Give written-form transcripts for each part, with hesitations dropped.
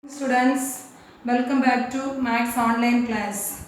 Students, welcome back to Maths online class.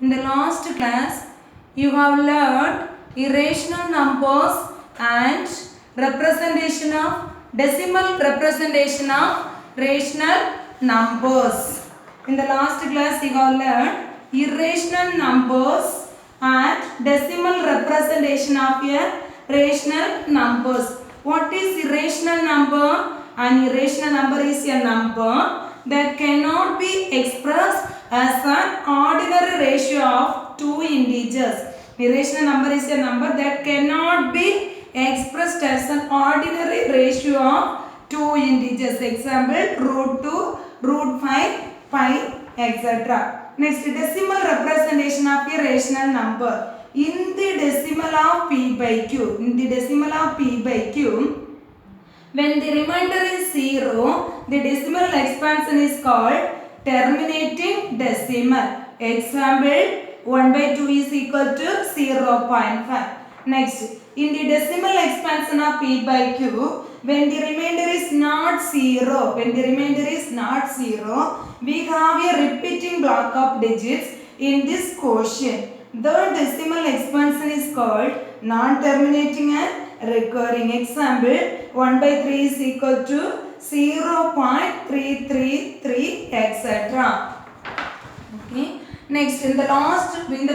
In the last class, you have learned irrational numbers and representation of decimal representation of rational numbers. In the last class, you have learned irrational numbers and decimal representation of a rational numbers. What is irrational number? An irrational number is a number that cannot be expressed as an ordinary ratio of two integers. Irrational number is a number that cannot be expressed as an ordinary ratio of two integers. Example, root 2, root 5, pi, etc. Next, decimal representation of a rational number. In the decimal of p by q, when the remainder is 0, the decimal expansion is called terminating decimal. Example, 1 by 2 is equal to 0.5. Next, in the decimal expansion of p by q, when the remainder is not 0, we have a repeating block of digits in this quotient. The decimal expansion is called non-terminating and recurring. Example, 1 by 3 is equal to 0.333, etc. Okay. Next, in the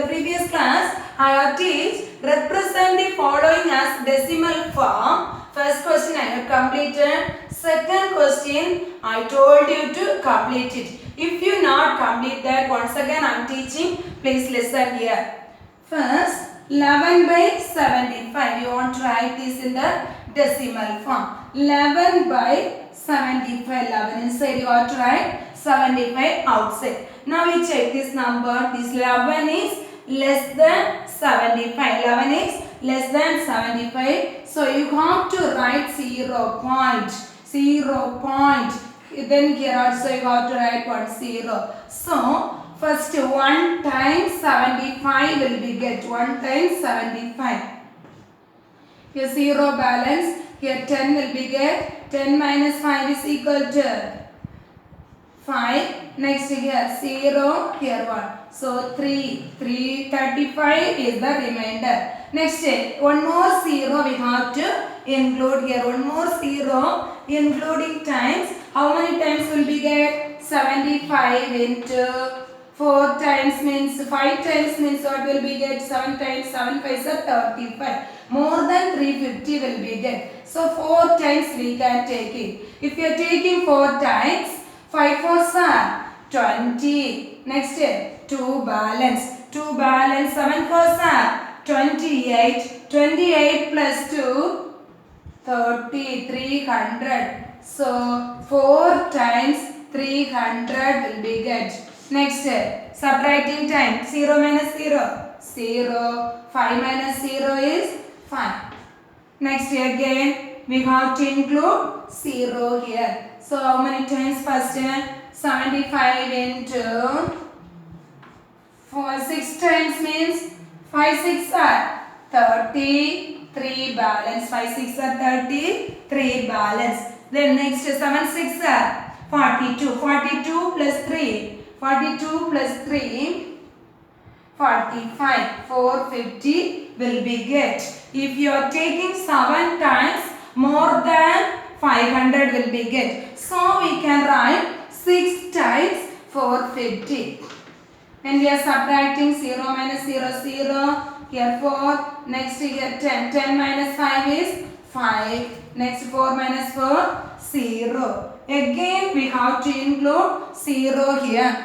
previous class, I have teach represent the following as decimal form. First question I have completed. Second question I told you to complete it. If you not complete that, once again I am teaching. Please listen here. First, 11 by 75. You want to write this in the decimal form. 11 by 75. 11 inside you want to write 75 outside. Now we check this number. This 11 is less than 75. 11 is less than 75. So you have to write 0 point. Then here also you have to write 10. So first 1 times 75 will be get 1 times 75. Here 0 balance. Here 10 will be get 10 minus 5 is equal to 5. Next here 0, here 1. So 335 is the remainder. Next one more 0 we have to include here. One more 0 including times. How many times will be get? 75 into 4 times means 5 times means what will be get? 7 times 7 5 is 35. More than 350 will be get. So 4 times we can take it. If you are taking 4 times, 5 4s are 20. Next 2 balance. 2 balance 7 4s are 28. 28 plus 2 30. 300. So 4 times 300 will be get. Next subtracting time. 0 minus 0. 0. 5 minus 0 is 5. Next again we have to include 0 here. So how many times? First 75 into 6 times means 5 6 are 30. 3 balance. 5 6 are 30. 3 balance. Then next 7 6 are 42. 42 plus 3. 42 plus 3. 45. 450 will be get. If you are taking 7 times, more than 500 will be get. So we can write 6 times 450. And we are subtracting 0 minus 0, 0. Here 4. Next here 10. 10 minus 5 is 5. Next 4 minus 4, 0. Again we have to include 0 here.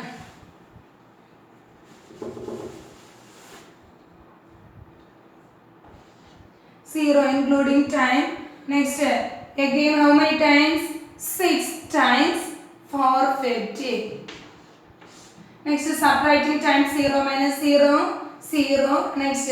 Zero including time. Next again how many times? 6 times 450. Next subtracting time. 0 minus 0, 0. Next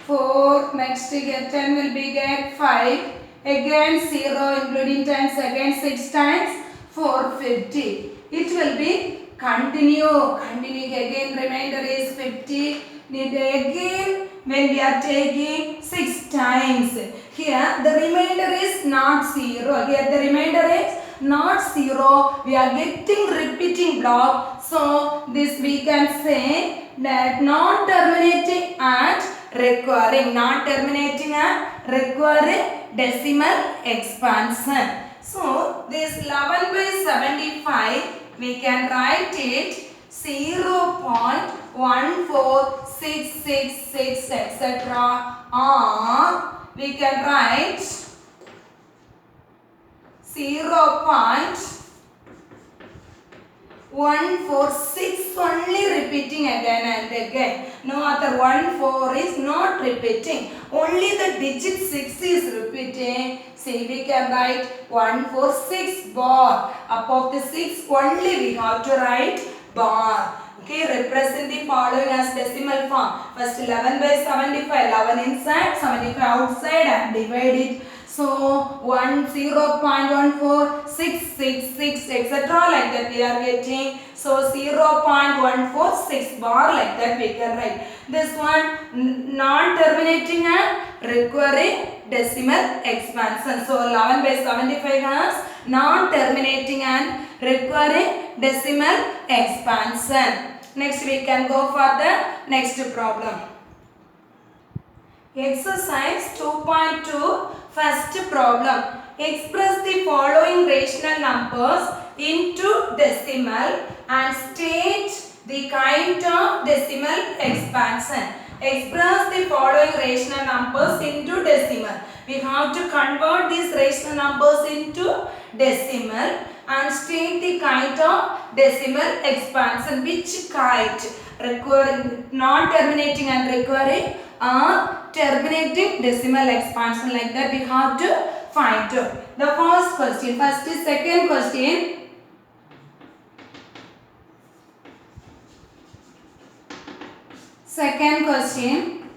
4. Next here 10 will be get 5. Again 0 including times. Again 6 times 450. It will be continue. Again remainder is 50. Again when we are taking 6 times, here the remainder is not 0. Here the remainder is not 0. We are getting repeating block. So this we can say that not terminating at requiring. Not terminating at requiring decimal expansion. So this 11 by 75 we can write it 0.14666 etc. or we can write 0.146 only repeating again and again. No other 1 4 is not repeating. Only the digit 6 is repeating. See, we can write 146 bar. Above the 6 only we have to write bar. Okay, represent the following as decimal form. First 11 by 75, 11 inside, 75 outside and divide it. So 0.14666 etc. like that we are getting. So 0.146 bar like that we can write. This one non-terminating and requiring decimal expansion. So 11 by 75 has non-terminating and requiring decimal expansion. Next we can go for the next problem. Exercise 2.2, first problem. Express the following rational numbers into decimal and state the kind of decimal expansion. Express the following rational numbers into decimal. We have to convert these rational numbers into decimal and state the kind of decimal expansion. Which kind? Requiring, non-terminating and requiring terminating decimal expansion, like that we have to find out. The first question, first is second question. Second question,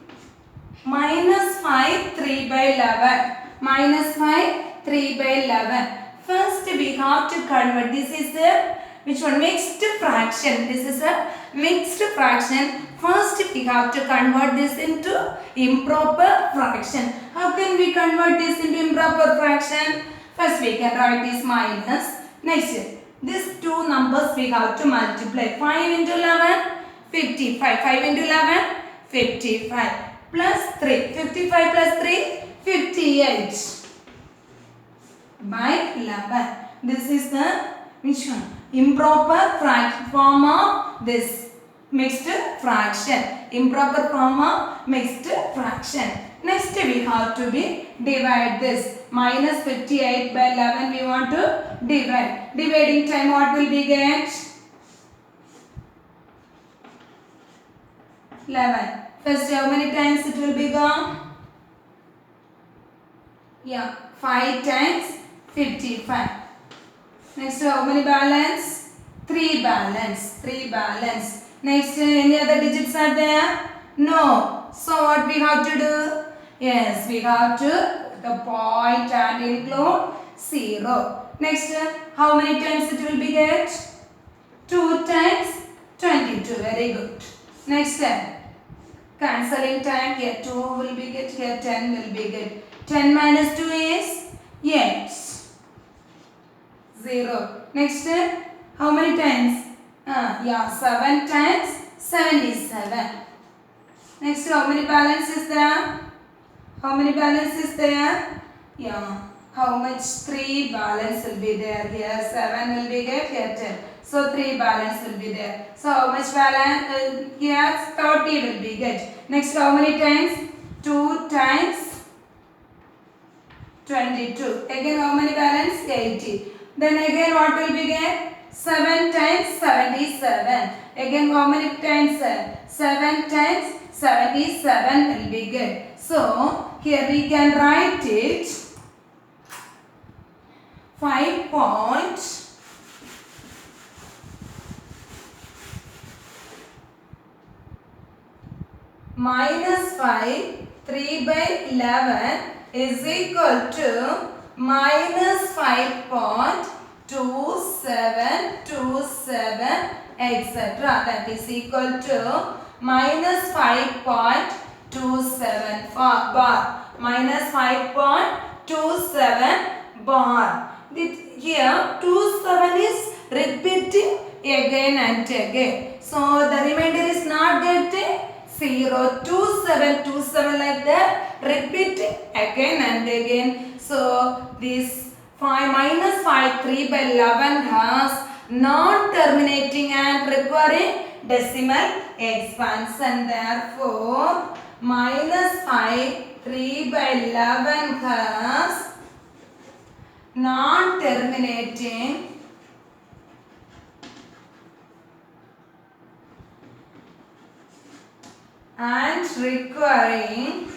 minus 5 3 by 11. Minus 5 3 by 11. First we have to convert. This is a which one? Mixed fraction. This is a mixed fraction. First we have to convert this into improper fraction. How can we convert this into improper fraction? First we can write this minus. Next, these two numbers we have to multiply. 5 into 11, 55. 5 into 11, 55. Plus 3. 55 plus 3, 58. By 11. This is the which one? Improper form of this mixed fraction. Improper form of mixed fraction. Next we have to divide this. Minus 58 by 11 we want to divide. Dividing time what will we get? 11. First how many times it will be gone? Yeah, 5 times 55. Next how many balance? 3 balance. 3 balance. Next, any other digits are there? No. So what we have to do? Yes, we have to the point and include 0. Next, how many times it will be get? 2 times 22. Very good. Next, cancelling time. Here 2 will be get. Here 10 will be get. 10 minus 2 is 8. 0. Next, how many times? Yeah, 7 times 77. Next, how many balance is there? How many balance is there? Yeah, how much? 3 balance will be there. Here 7 will be there. Here 10. So 3 balance will be there. So how much balance? Here 30 will be get. Next, how many times? 2 times 22. Again, how many balance? 80. Then again, what will be get? 7 times 77. Again, how many times? 7 times 77 will be good. So, here we can write it 5 minus 5 3 by 11 is equal to minus 5.2727 etc. That is equal to minus 5.27 bar. Minus 5.27 bar. here 2 7 is repeating again and again. So the remainder is not getting 0. 2 7 2 7 like that, repeating again and again. So this 5 minus 5 3 by 11 has non-terminating and requiring decimal expansion. Therefore minus 5 3 by 11 has non-terminating and requiring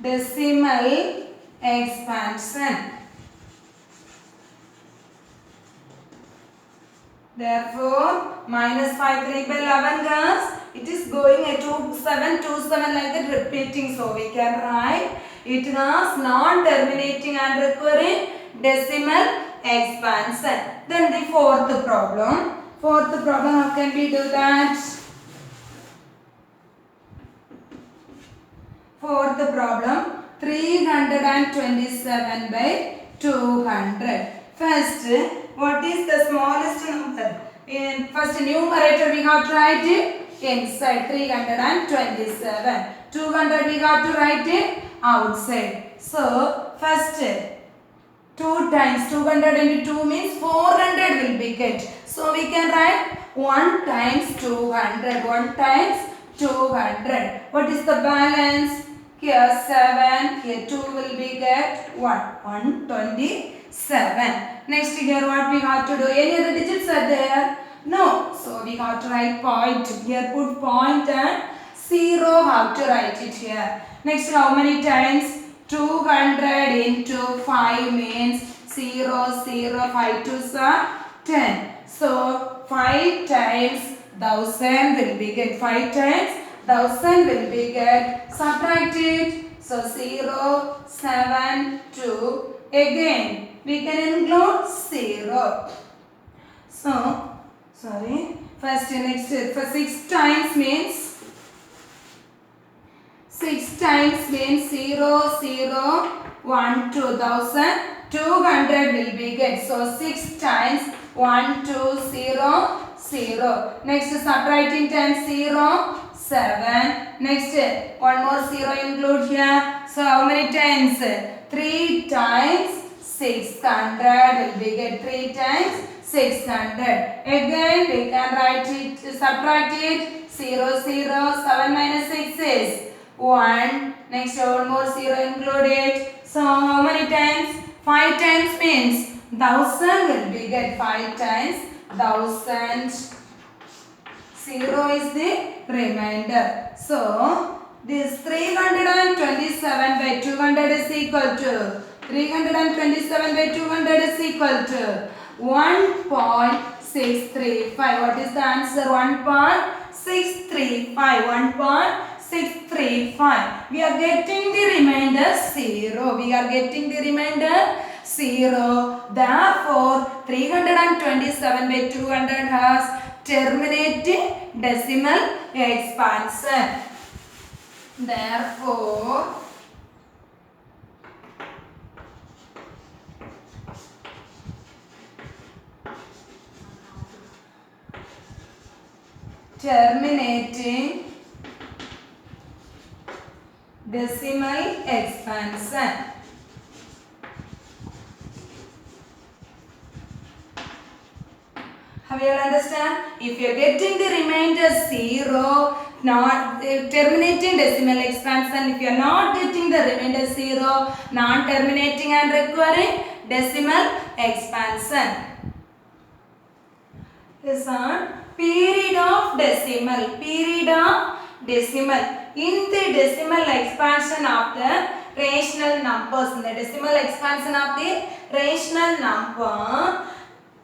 decimal expansion. Therefore, minus 5 3 by 11 gas, it is going at 2 7 2 7 like that, repeating. So we can write it has non-terminating and requiring decimal expansion. Then the fourth problem. Fourth problem, how can we do that? Fourth problem, 327 by 200. First, what is the smallest number? In first numerator we have to write it inside, 327. 200 we have to write it outside. So first 2 times 200 into 2 means 400 will be get. So we can write 1 times 200. 1 times 200. What is the balance? Here 7, here 2 will be get 127. Next here what we have to do? Any other digits are there? No. So we have to write point. Here put point and 0 have to write it here. Next how many times? 200 into 5 means 0, 0, 5 2s are 10. So 5 times 1000 will be get. 5 times 1000 will be get. Subtract it. So 0, 7, 2. Again we can include 0. So sorry. First next for 6 times means 6 times means 0, 0, 1, 2000, 200 will be get. So 6 times 1, 2, 0, 0. Next subtracting times 0, 7. Next one more 0 include here. So how many times? 3 times 600 will be get. 3 times 600. Again we can write it, subtract it. 0, 0, 7 minus 6 is 1. Next one more 0 included. So how many times? 5 times means 1000 will be get. 5 times 1000. 0 is the remainder. So this 327 by 200 is equal to 327 by 200 is equal to 1.635. What is the answer? 1.635. 1.635. We are getting the remainder 0. We are getting the remainder 0. Therefore, 327 by 200 has terminating decimal expansion. Therefore, terminating decimal expansion. Have you understand? If you are getting the remainder 0, not terminating decimal expansion. If you are not getting the remainder 0, non-terminating and requiring decimal expansion. This one, period of decimal. Period of decimal. In the decimal expansion of the rational numbers, in the decimal expansion of the rational number,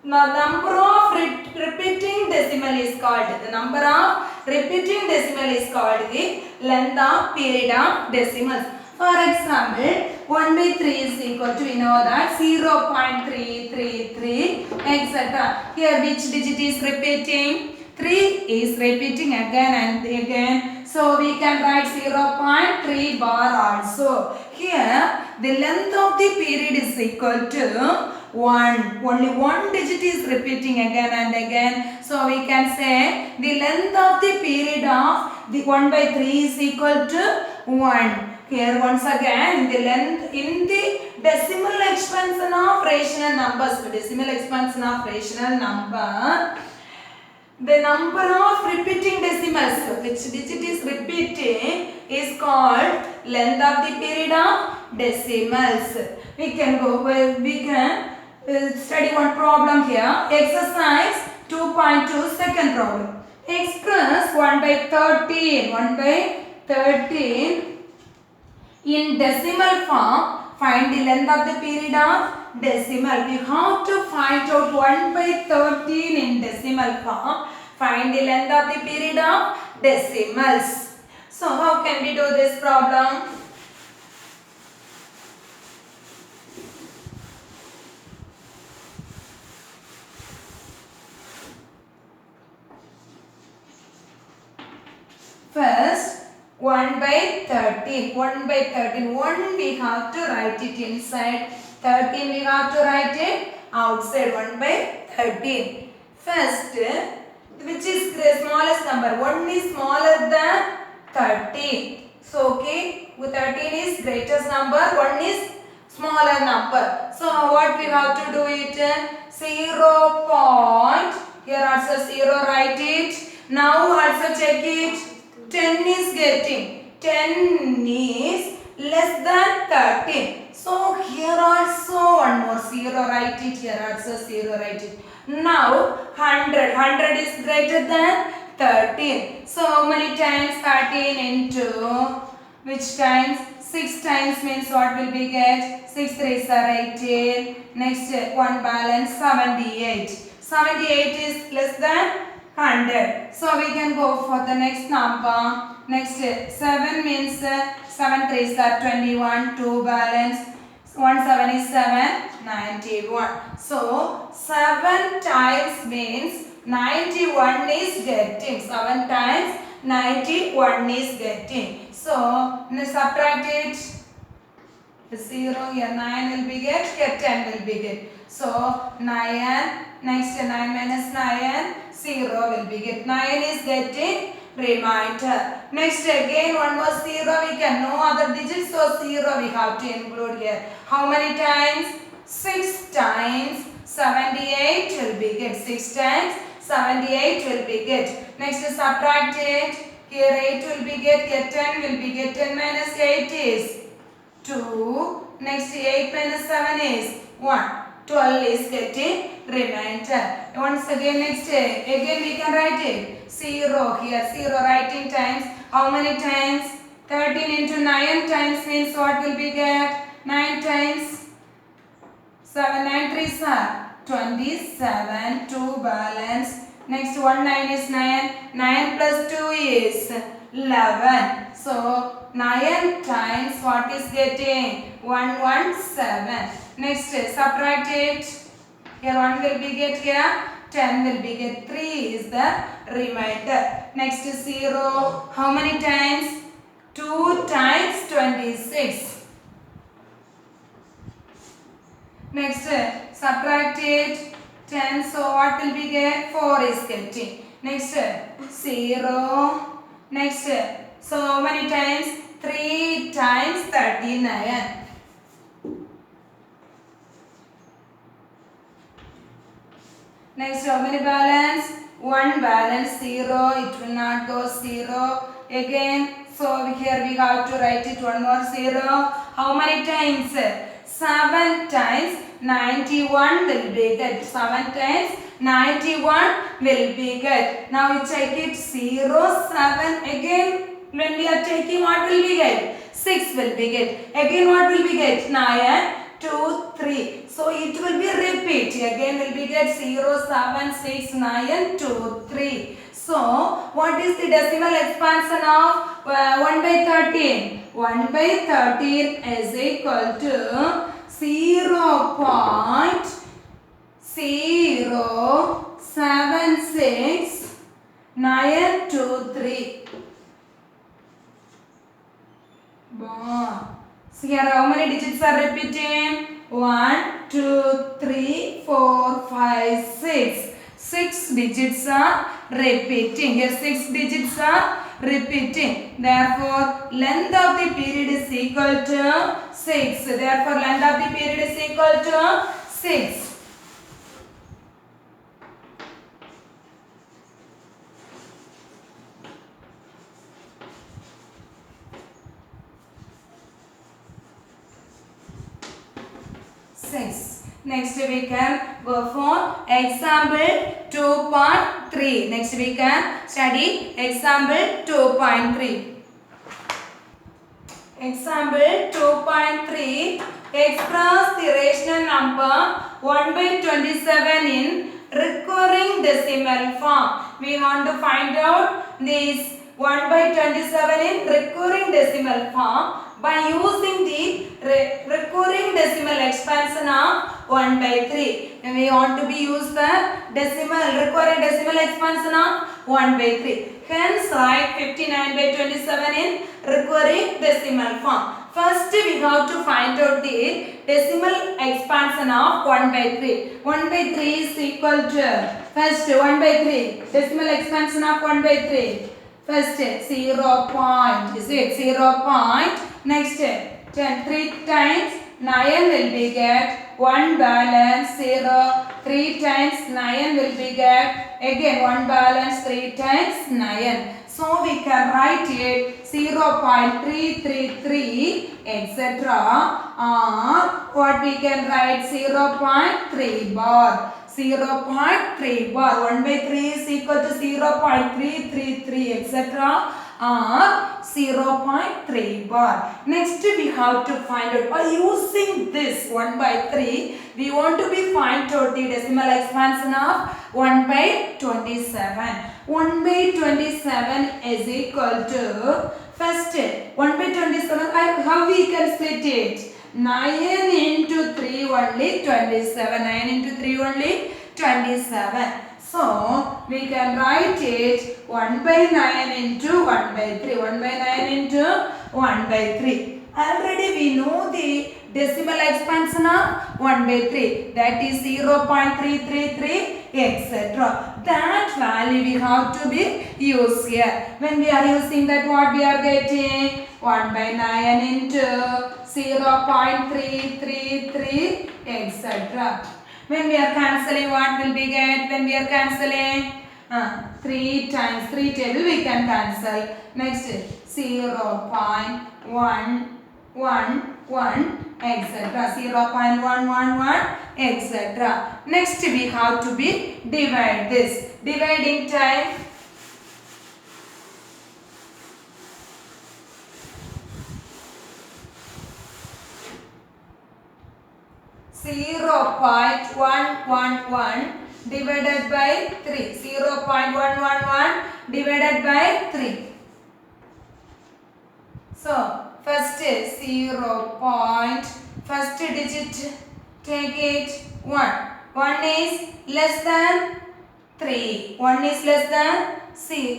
the number of repeating decimal is called. The number of repeating decimal is called the length of period of decimals. For example, 1 by 3 is equal to, we know that 0.333, etc. Here which digit is repeating? 3 is repeating again and again. So we can write 0.3 bar also. Here the length of the period is equal to 1. Only one digit is repeating again and again. So we can say the length of the period of the 1 by 3 is equal to 1. Here once again the length in the decimal expansion of rational numbers. The decimal expansion of rational number. The number of repeating decimals, which digit is repeating, is called length of the period of decimals. We can study one problem here. Exercise 2.2 second problem. Express 1 by 13 in decimal form. Find the length of the period of decimal. We have to find out 1 by 13 in decimal form. Find the length of the period of decimals. So how can we do this problem? First 1 by 13. 1 by 13. 1 we have to write it inside. 13 we have to write it outside. 1 by 13. First, which is the smallest number? 1 is smaller than 13. So, okay, 13 is greatest number. 1 is smaller number. So, what we have to do it? 0 point. Here also 0 write it. Now also check it. 10 is getting. 10 is less than 13. So here also one more 0 write it. Here also 0 write it. Now 100. 100 is greater than 13. So how many times 13 into which times? 6 times means what will we get? 6 3s are 18. Next one balance 78. 78 is less than 100. So we can go for the next number. Next 7 means 7 3s are 21. 2 balance 1 7 is 7. 91. So 7 times means 91 is getting. 7 times 91 is getting. So subtract it. 0 here 9 will be get. Here 10 will be get. So 9. Next 9 minus 9. 0 will be get. 9 is getting remainder. Next again one more 0. We can no other digits. So 0 we have to include here. How many times? 6 times 78 will be get. 6 times 78 will be get. Next subtract it. Here 8 will be get. Here 10 will be get. 10 minus 8 is 2. Next 8 minus 7 is 1. 12 is getting remainder. Once again next again we can write it 0 here. 0 writing times. How many times? 13 into 9 times means what will be get? 9 times 7. 9 3s are 27. 2 balance. Next 1 9 is 9. 9 plus 2 is 11. So 9 times what is getting? 117. Next subtract it. Here 1 will be get here. 10 will be get. 3 is the remainder. Next 0. How many times? 2 times 26. Next subtract it. 10. So what will be get? 4 is getting. Next 0. Next. So how many times? 3 times 39. Next how many balance? 1 balance 0. It will not go 0 again. So here we have to write it one more 0. How many times? 7 times 91 will be good. 7 times 91 will be good. Now we check it 0, 7 again. When we are taking what will be get? 6 will be get. Again what will be get? 9, 2, 3. So it will be repeat. Again will be get 0, 7, 6, 9, 2, 3. So what is the decimal expansion of 1 by 13? 1 by 13 is equal to 0.076 923. bar. So here how many digits are repeating? 1, 2, 3, 4, 5, 6. 6 digits are repeating. Here 6 digits are repeating. Therefore, length of the period is equal to 6. Therefore, length of the period is equal to 6. Next we can go for example 2.3. Next we can study example 2.3. Example 2.3. Express the rational number 1 by 27 in recurring decimal form. We want to find out this 1 by 27 in recurring decimal form by using the recurring decimal expansion of 1 by 3. And we want to be use the recurring decimal expansion of 1 by 3. Hence write 59 by 27 in recurring decimal form. First we have to find out the decimal expansion of 1 by 3. 1 by 3 is equal to, first 1 by 3, decimal expansion of 1 by 3. First 0 point, is it 0 point? Next 10, 3 times 9 will be get 1 balance 0, 3 times 9 will be get again 1 balance 3 times 9. So we can write it 0.333 etc. or what we can write 0.3 bar. 0.3 bar. 1 by 3 is equal to 0.333 etc. or 0.3 bar. Next we have to find out by using this 1 by 3 we want to be find out the decimal expansion of 1 by 27. 1 by 27 is equal to first 1 by 27 how we can split it? 9 into 3 only 27. 9 into 3 only 27. So we can write it 1 by 9 into 1 by 3. 1 by 9 into 1 by 3. Already we know the decimal expansion of 1 by 3. That is 0.333 etc. That value we have to be used here. When we are using that, what we are getting? 1 by 9 into 0.333 etc. When we are cancelling, what will be get? When we are cancelling 3 times 3 table we can cancel. Next 0.111 etc. 0.111 etc. Next we have to be divide this. Dividing time 0.111 divided by 3. 0.111 divided by 3. So first is 0. First digit take it 1. 1 is less than 3. 1 is less than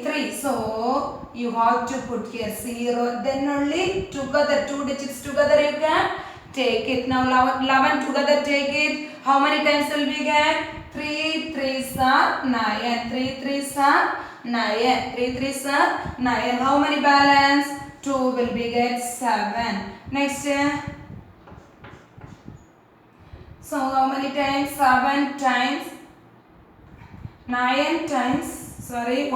3. So you have to put here 0. Then only together 2 digits together you can take it. Now 11 together take it. How many times will we get? 3 3s are 9. 3 3s are 9. 3 3s are 9. How many balance? 2 will be get 7. Next. So how many times? 7 times 9 times 7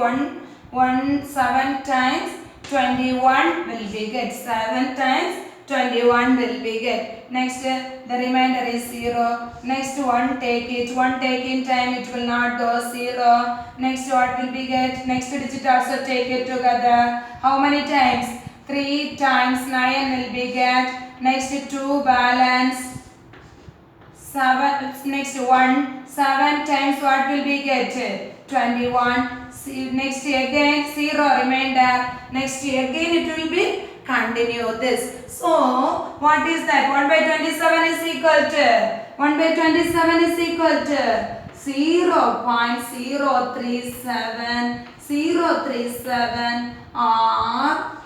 times 21 will be get 7 times 21 will be get. Next the remainder is 0. Next 1 take it. 1 take in time it will not go 0. Next what will be get? Next digit also take it together. How many times? 3 times 9 will be get. Next 2 balance 7. Next 1 7 times what will be get? 21. Next again 0 remainder. Next again it will be continue this. So what is that? 1 by 27 is equal to 1 by 27 is equal to 0.037 or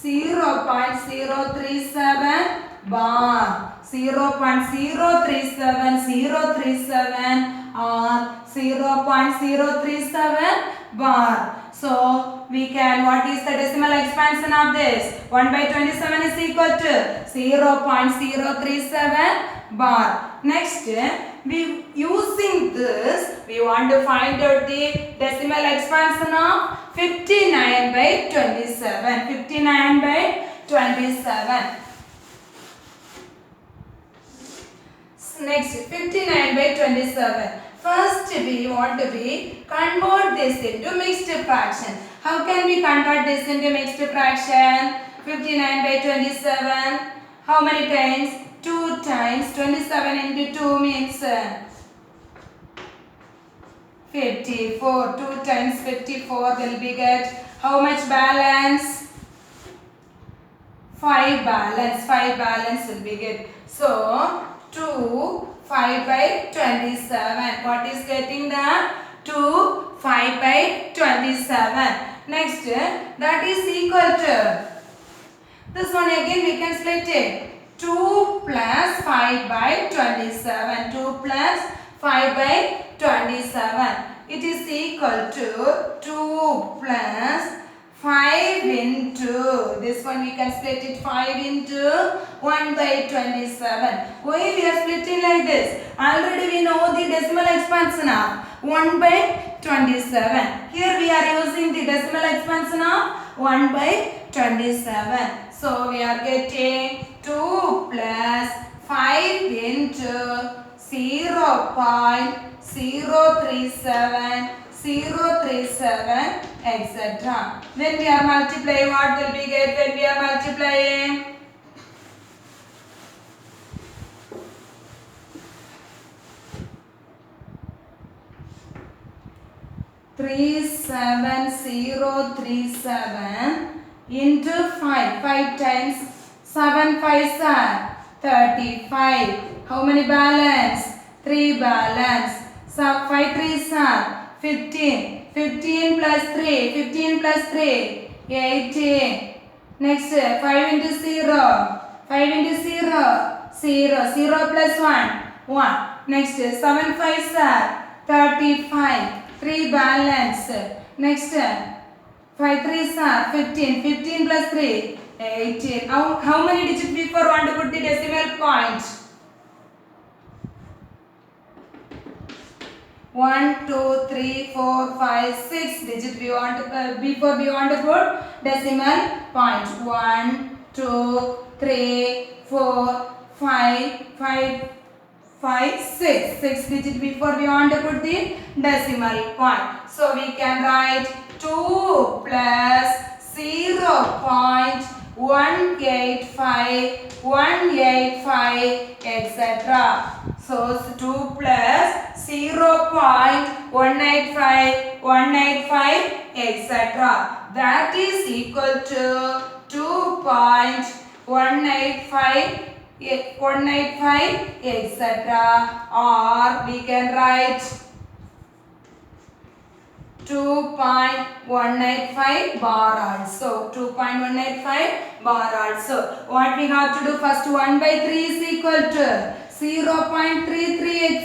0.037 bar. 0.037037 or 0.037 bar. So we can, what is the decimal expansion of this? 1 by 27 is equal to 0.037 bar. Next, we using this, we want to find out the decimal expansion of 59 by 27. 59 by 27. Next, 59 by 27. First, we want to convert this into mixed fraction. How can we convert this into mixed fraction? 59 by 27. How many times? 2 times. 27 into 2 means 54. 2 times 54 will be get how much balance? 5 balance. 5 balance will be get. So 2 5 by 27. What is getting that? 2 5 by 27. Next, that is equal to this one. Again we can split it. 2 plus 5 by 27. 2 plus 5 by 27. It is equal to 2 plus 5 into, this one we can split it 5 into 1 by 27. Why we are splitting like this? Already we know the decimal expansion of 1 by 27. Here we are using the decimal expansion of 1 by 27. So we are getting 2 plus 5 into 0.037 etc. When we are multiplying, what will we get when we are multiplying? 37037 into 5. 5 times 7 5s are 35. How many balance? 3 balance. So 5 3s are 15. 15 plus 3. 15 plus 3. 18. Next 5 into 0. 5 into 0. 0. 0 plus 1. 1. Next 7 5s are 35. 3 balance. Next 5 3s are 15. 15 plus 3. 18. How many digits before want to put the decimal point? 1, 2, 3, 4, 5, 6 digits we want to before we want to put decimal point. 1, 2, 3, 4, 5, 5, 6. 6 digits before we want to put the decimal point. So we can write 2 plus 0.185 etc. So 2 plus 0.185 etc. That is equal to 2.185 etc. Or we can write 2.185 bar also. 2.185 bar also. What we have to do first? 1 by 3 is equal to 0.33 etc.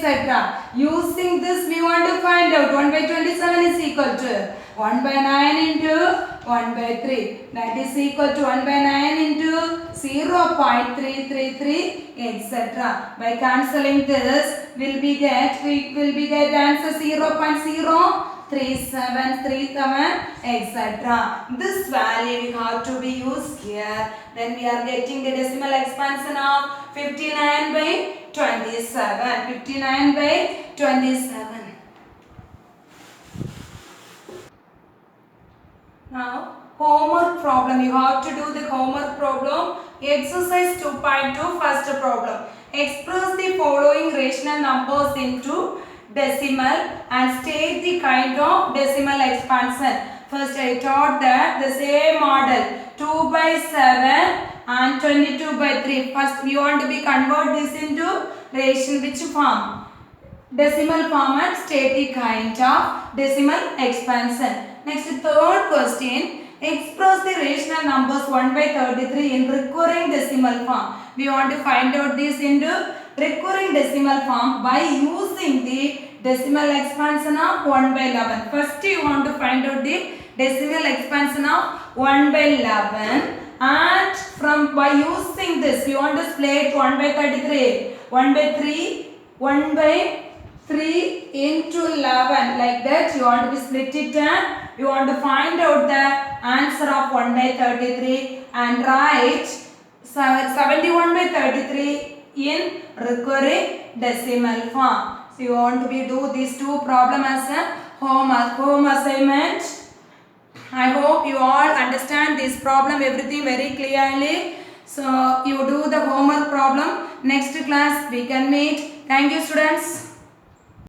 Using this we want to find out 1 by 27 is equal to 1 by 9 into 1 by 3. That is equal to 1 by 9 into 0.333 etc. By cancelling this we will be get answer 0.03737 etc. This value we have to be used here. Then we are getting the decimal expansion of 59 by 27. 59 by 27. Now homework problem. You have to do the homework problem. Exercise 2.2 first problem. Express the following rational numbers into decimal and state the kind of decimal expansion. First I taught that the same model 2 by 7 and 22 by 3. First we want to convert this into ration which form? Decimal form and state the kind of decimal expansion. Next third question. Express the rational numbers 1 by 33 in recurring decimal form. We want to find out this into recurring decimal form by using the decimal expansion of 1 by 11. First you want to find out the decimal expansion of 1 by 11, and from by using this you want to split 1 by 33, 1 by 3, 1 by 3 into 11, like that you want to split it and you want to find out the answer of 1 by 33 and write 71 by 33 in recurring decimal form. So you want to do these two problems as a home assignment. I hope you all understand this problem everything very clearly. So you do the homework problem. Next class we can meet. Thank you students.